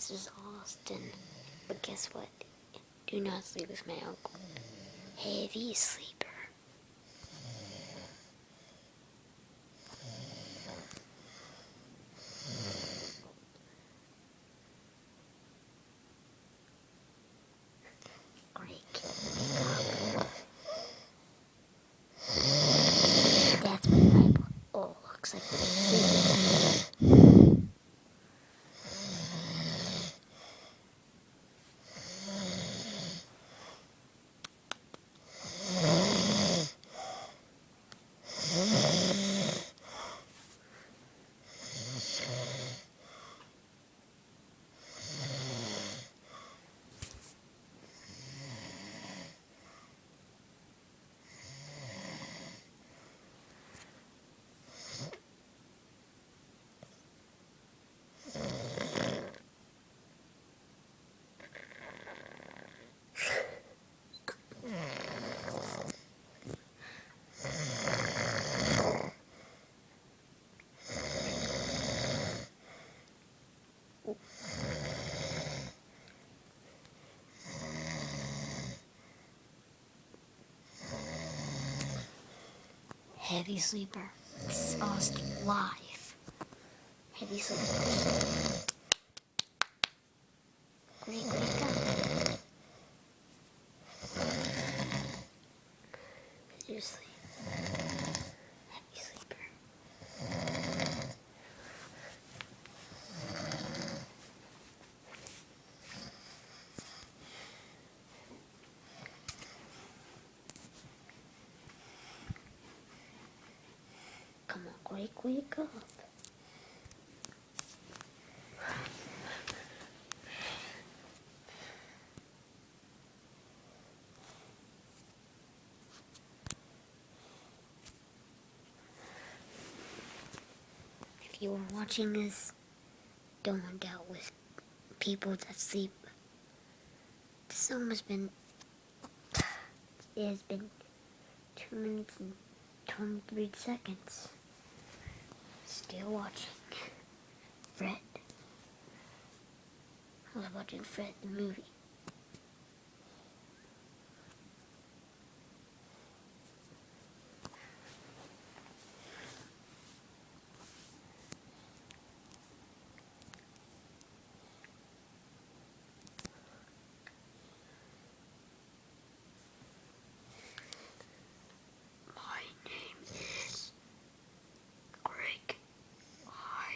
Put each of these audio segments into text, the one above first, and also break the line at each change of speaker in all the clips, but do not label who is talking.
this is Austin. But guess what? Do not sleep with my uncle. Heavy sleeper. Great. Wake up. That's my Bible. Oh, looks like we're sleeping. Heavy sleeper. This is Austin live. Heavy sleeper. Great, wake up. Seriously. Heavy sleeper. Come on, Greg, wake up. If you are watching this, don't hang out with people that sleep. This almost been, it has been 2 minutes and 23 seconds. Still watching Fred. I was watching Fred the movie. My name is Greg. I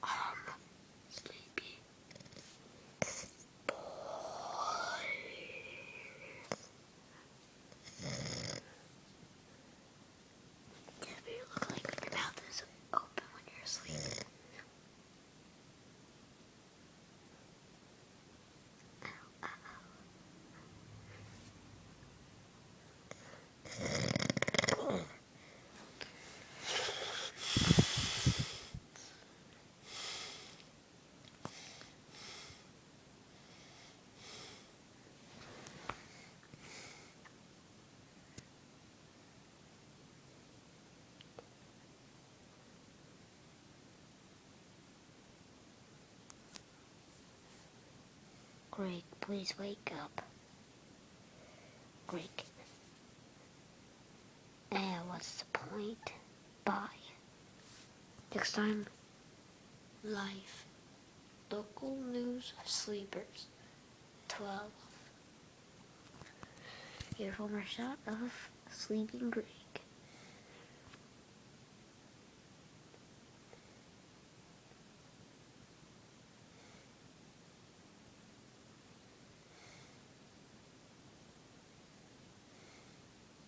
am sleepy. Boy. That's what you look like when your mouth is open when you're asleep. Greg, please wake up. Greg. And what's the point? Bye. Next time, live. Local news of sleepers. 12. Here's one more shot of Sleeping Greg.